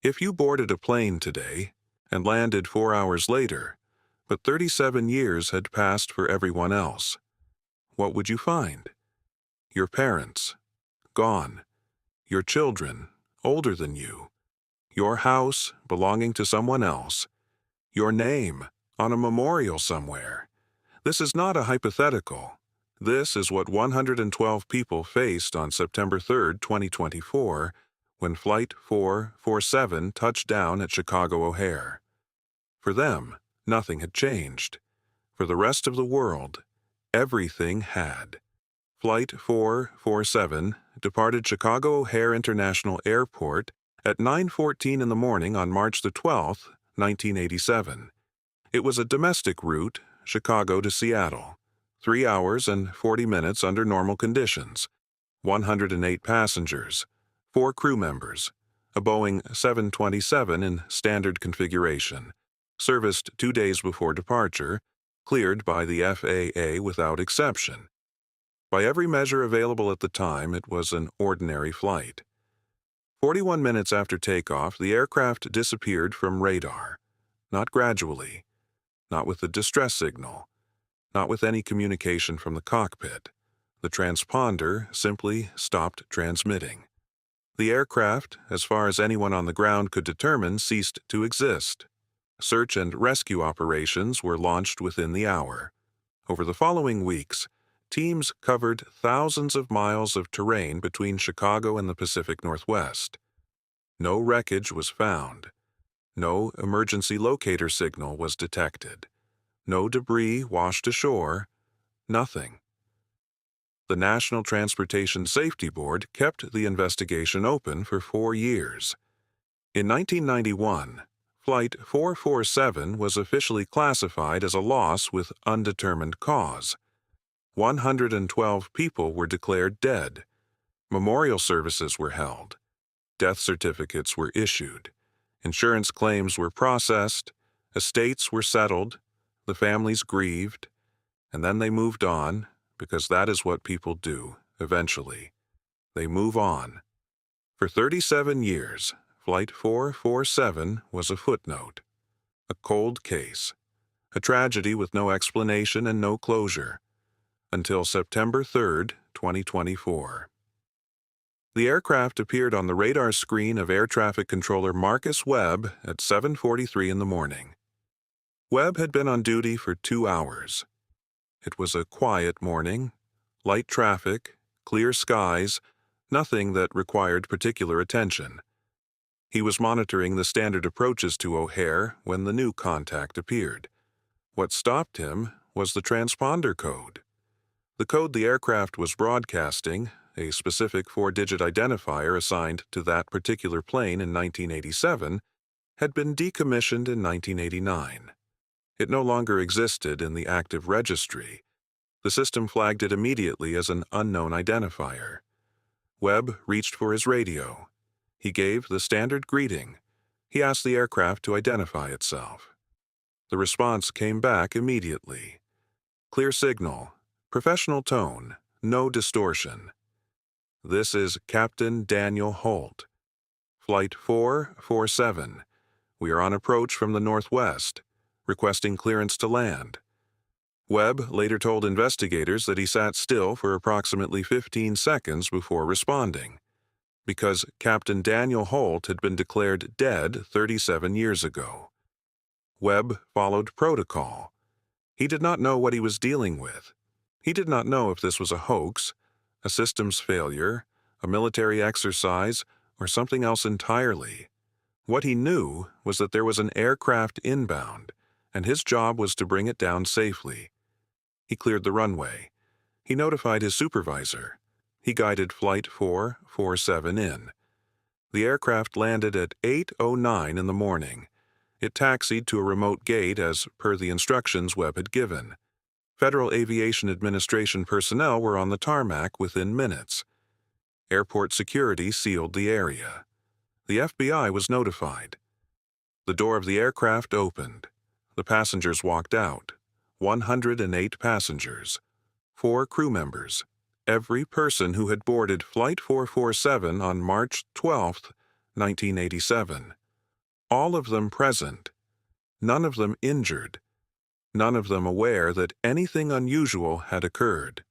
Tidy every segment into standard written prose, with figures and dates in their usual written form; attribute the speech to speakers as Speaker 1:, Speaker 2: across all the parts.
Speaker 1: If you boarded a plane today and landed 4 hours later, but 37 years had passed for everyone else, what would you find? Your parents, gone. Your children, older than you. Your house, belonging to someone else. Your name, on a memorial somewhere. This is not a hypothetical. This is what 112 people faced on September 3, 2024, when Flight 447 touched down at Chicago O'Hare. For them, nothing had changed. For the rest of the world, everything had. Flight 447 departed Chicago O'Hare International Airport at 9:14 in the morning on March the 12th, 1987. It was a domestic route, Chicago to Seattle. 3 hours and 40 minutes under normal conditions. 108 passengers, 4 crew members, a Boeing 727 in standard configuration, serviced 2 days before departure, cleared by the FAA without exception. By every measure available at the time, it was an ordinary flight. 41 minutes after takeoff, the aircraft disappeared from radar. Not gradually, not with the distress signal, not with any communication from the cockpit. The transponder simply stopped transmitting. The aircraft, as far as anyone on the ground could determine, ceased to exist. Search and rescue operations were launched within the hour. Over the following weeks, teams covered thousands of miles of terrain between Chicago and the Pacific Northwest. No wreckage was found. No emergency locator signal was detected. No debris washed ashore. Nothing. The National Transportation Safety Board kept the investigation open for 4 years. In 1991, Flight 447 was officially classified as a loss with undetermined cause. 112 people were declared dead. Memorial services were held. Death certificates were issued. Insurance claims were processed. Estates were settled. The families grieved. And then they moved on, because that is what people do, eventually. They move on. For 37 years, Flight 447 was a footnote. A cold case. A tragedy with no explanation and no closure. Until September 3, 2024. The aircraft appeared on the radar screen of air traffic controller Marcus Webb at 7:43 in the morning. Webb had been on duty for 2 hours. It was a quiet morning, light traffic, clear skies, nothing that required particular attention. He was monitoring the standard approaches to O'Hare when the new contact appeared. What stopped him was the transponder code. The code the aircraft was broadcasting, a specific 4-digit identifier assigned to that particular plane in 1987, had been decommissioned in 1989. It no longer existed in the active registry. The system flagged it immediately as an unknown identifier. Webb reached for his radio. He gave the standard greeting. He asked the aircraft to identify itself. The response came back immediately. Clear signal. Professional tone, no distortion. This is Captain Daniel Holt. Flight 447. We are on approach from the northwest, requesting clearance to land. Webb later told investigators that he sat still for approximately 15 seconds before responding, because Captain Daniel Holt had been declared dead 37 years ago. Webb followed protocol. He did not know what he was dealing with. He did not know if this was a hoax, a systems failure, a military exercise, or something else entirely. What he knew was that there was an aircraft inbound, and his job was to bring it down safely. He cleared the runway. He notified his supervisor. He guided Flight 447 in. The aircraft landed at 8:09 in the morning. It taxied to a remote gate as per the instructions Webb had given. Federal Aviation Administration personnel were on the tarmac within minutes. Airport security sealed the area. The FBI was notified. The door of the aircraft opened. The passengers walked out. 108 passengers. 4 crew members. Every person who had boarded Flight 447 on March 12, 1987. All of them present, none of them injured, none of them aware that anything unusual had occurred,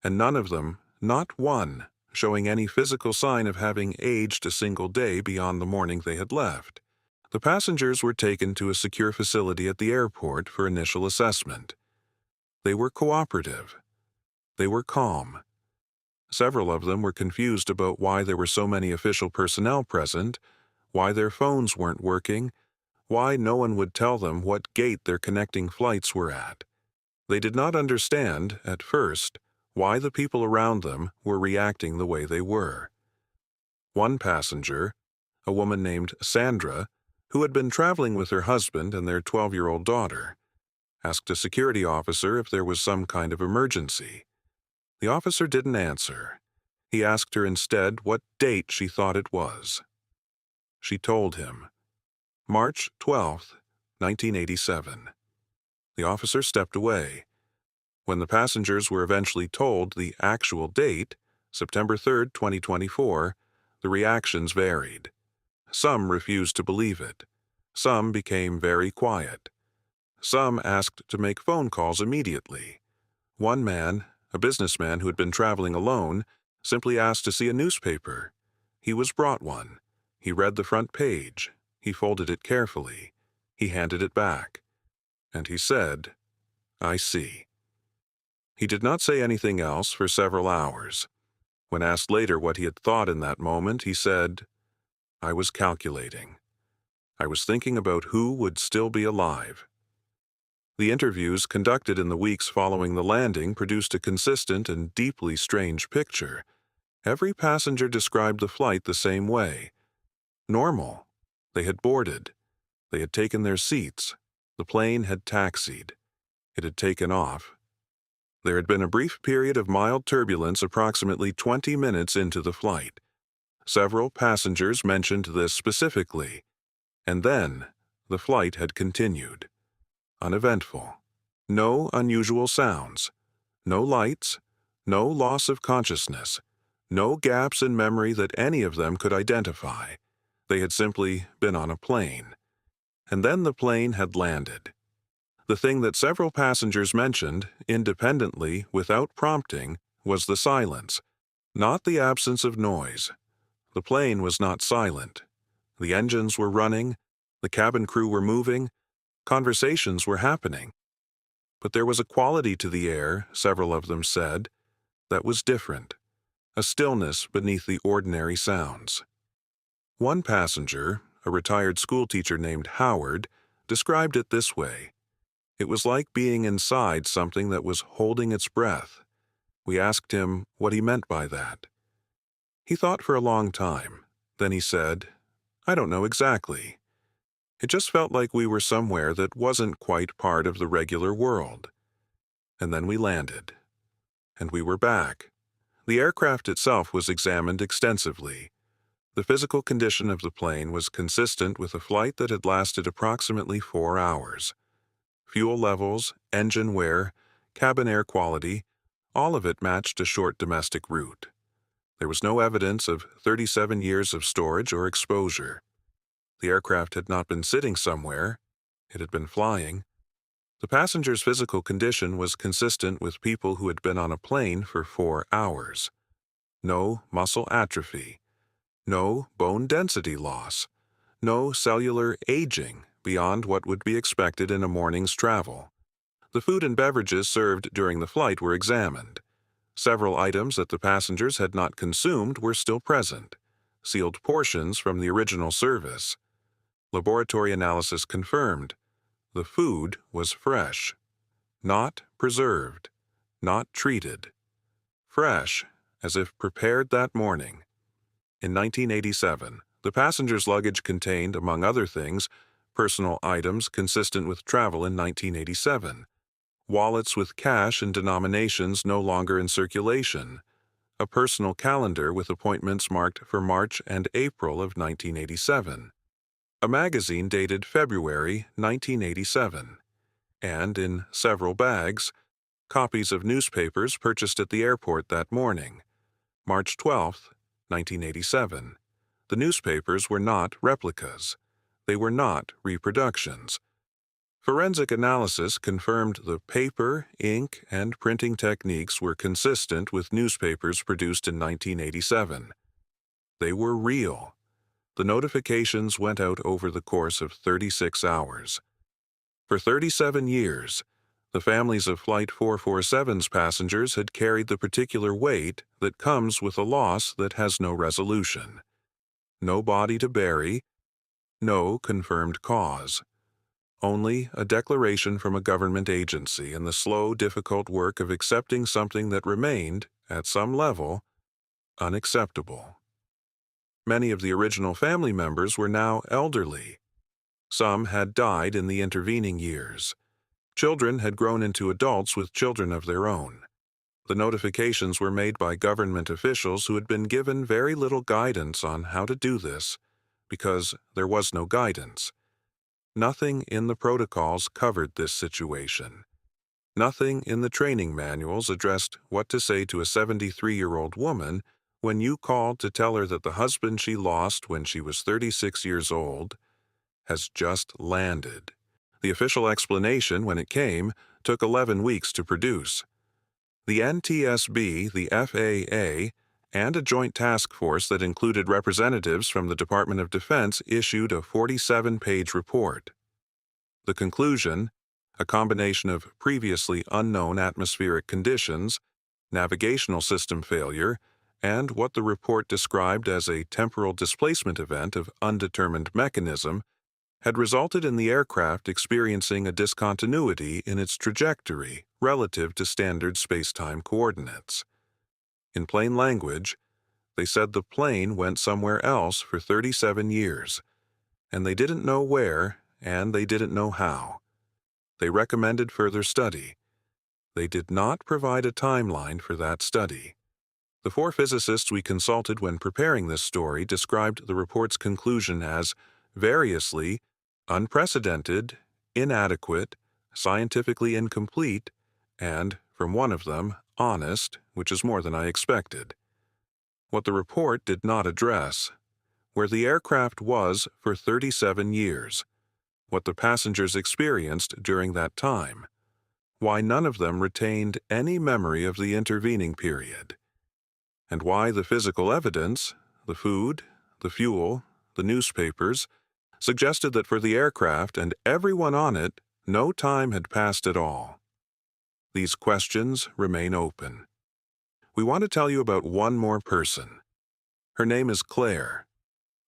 Speaker 1: and none of them, not one, showing any physical sign of having aged a single day beyond the morning they had left. The passengers were taken to a secure facility at the airport for initial assessment. They were cooperative. They were calm. Several of them were confused about why there were so many official personnel present, why their phones weren't working, why no one would tell them what gate their connecting flights were at. They did not understand, at first, why the people around them were reacting the way they were. One passenger, a woman named Sandra, who had been traveling with her husband and their 12-year-old daughter, asked a security officer if there was some kind of emergency. The officer didn't answer. He asked her instead what date she thought it was. She told him, March 12th, 1987. The officer stepped away. When the passengers were eventually told the actual date, September 3rd, 2024, the reactions varied. Some refused to believe it. Some became very quiet. Some asked to make phone calls immediately. One man, a businessman who had been traveling alone, simply asked to see a newspaper. He was brought one. He read the front page. He folded it carefully. He handed it back. And he said, "I see." He did not say anything else for several hours. When asked later what he had thought in that moment, he said, "I was calculating. I was thinking about who would still be alive." The interviews conducted in the weeks following the landing produced a consistent and deeply strange picture. Every passenger described the flight the same way. Normal. They had boarded. They had taken their seats. The plane had taxied. It had taken off. There had been a brief period of mild turbulence approximately 20 minutes into the flight. Several passengers mentioned this specifically. And then, the flight had continued. Uneventful. No unusual sounds. No lights. No loss of consciousness. No gaps in memory that any of them could identify. They had simply been on a plane. And then the plane had landed. The thing that several passengers mentioned, independently, without prompting, was the silence, not the absence of noise. The plane was not silent. The engines were running, the cabin crew were moving, conversations were happening. But there was a quality to the air, several of them said, that was different, a stillness beneath the ordinary sounds. One passenger, a retired schoolteacher named Howard, described it this way. It was like being inside something that was holding its breath. We asked him what he meant by that. He thought for a long time. Then he said, "I don't know exactly. It just felt like we were somewhere that wasn't quite part of the regular world." And then we landed. And we were back. The aircraft itself was examined extensively. The physical condition of the plane was consistent with a flight that had lasted approximately 4 hours. Fuel levels, engine wear, cabin air quality, all of it matched a short domestic route. There was no evidence of 37 years of storage or exposure. The aircraft had not been sitting somewhere. It had been flying. The passenger's physical condition was consistent with people who had been on a plane for 4 hours. No muscle atrophy. No bone density loss. No cellular aging beyond what would be expected in a morning's travel. The food and beverages served during the flight were examined. Several items that the passengers had not consumed were still present, sealed portions from the original service. Laboratory analysis confirmed the food was fresh, not preserved, not treated. Fresh, as if prepared that morning. In 1987, the passengers' luggage contained, among other things, personal items consistent with travel in 1987, wallets with cash and denominations no longer in circulation, a personal calendar with appointments marked for March and April of 1987, a magazine dated February 1987, and, in several bags, copies of newspapers purchased at the airport that morning, March 12, 1987. The newspapers were not replicas. They were not reproductions. Forensic analysis confirmed the paper, ink, and printing techniques were consistent with newspapers produced in 1987. They were real. The notifications went out over the course of 36 hours. For 37 years, the families of Flight 447's passengers had carried the particular weight that comes with a loss that has no resolution. No body to bury, no confirmed cause. Only a declaration from a government agency and the slow, difficult work of accepting something that remained, at some level, unacceptable. Many of the original family members were now elderly. Some had died in the intervening years. Children had grown into adults with children of their own. The notifications were made by government officials who had been given very little guidance on how to do this, because there was no guidance. Nothing in the protocols covered this situation. Nothing in the training manuals addressed what to say to a 73-year-old woman when you called to tell her that the husband she lost when she was 36 years old has just landed. The official explanation, when it came, took 11 weeks to produce. The NTSB, the FAA, and a joint task force that included representatives from the Department of Defense issued a 47-page report. The conclusion, a combination of previously unknown atmospheric conditions, navigational system failure, and what the report described as a temporal displacement event of undetermined mechanism, had resulted in the aircraft experiencing a discontinuity in its trajectory relative to standard space-time coordinates. In plain language, they said the plane went somewhere else for 37 years, and they didn't know where, and they didn't know how. They recommended further study. They did not provide a timeline for that study. The 4 physicists we consulted when preparing this story described the report's conclusion as variously unprecedented, inadequate, scientifically incomplete, and, from one of them, honest, which is more than I expected. What the report did not address, where the aircraft was for 37 years, what the passengers experienced during that time, why none of them retained any memory of the intervening period, and why the physical evidence, the food, the fuel, the newspapers, suggested that for the aircraft and everyone on it, no time had passed at all. These questions remain open. We want to tell you about one more person. Her name is Claire.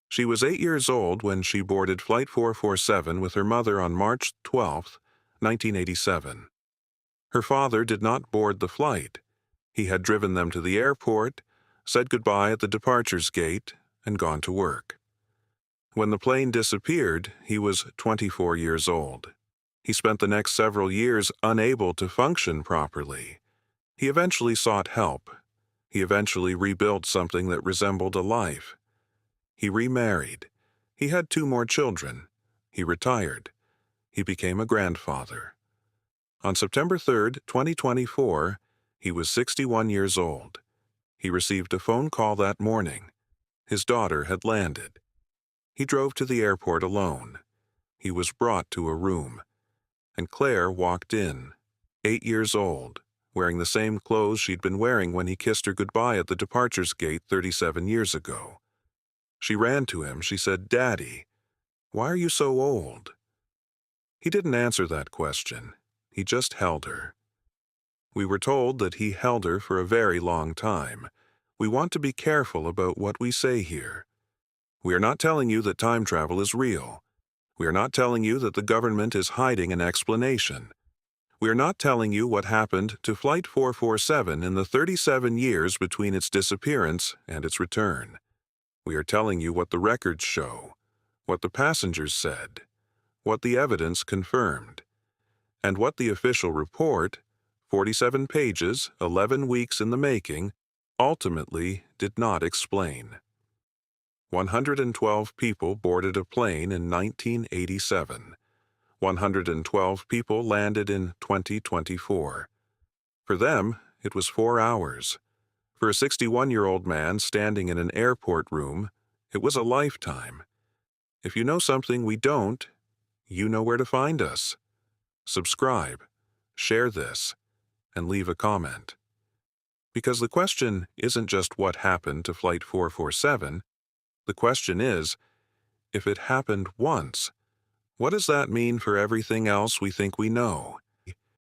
Speaker 1: She was 8 years old when she boarded Flight 447 with her mother on March 12, 1987. Her father did not board the flight. He had driven them to the airport, said goodbye at the departures gate, and gone to work. When the plane disappeared, he was 24 years old. He spent the next several years unable to function properly. He eventually sought help. He eventually rebuilt something that resembled a life. He remarried. He had 2 more children. He retired. He became a grandfather. On September 3, 2024, he was 61 years old. He received a phone call that morning. His daughter had landed. He drove to the airport alone. He was brought to a room, and Claire walked in, 8 years old, wearing the same clothes she'd been wearing when he kissed her goodbye at the departures gate 37 years ago. She ran to him. She said, "Daddy, why are you so old?" He didn't answer that question. He just held her. We were told that he held her for a very long time. We want to be careful about what we say here. We are not telling you that time travel is real. We are not telling you that the government is hiding an explanation. We are not telling you what happened to Flight 447 in the 37 years between its disappearance and its return. We are telling you what the records show, what the passengers said, what the evidence confirmed, and what the official report, 47 pages, 11 weeks in the making, ultimately did not explain. 112 people boarded a plane in 1987. 112 people landed in 2024. For them, it was 4 hours. For a 61-year-old man standing in an airport room, it was a lifetime. If you know something we don't, you know where to find us. Subscribe, share this, and leave a comment. Because the question isn't just what happened to Flight 447, the question is, if it happened once, what does that mean for everything else we think we know?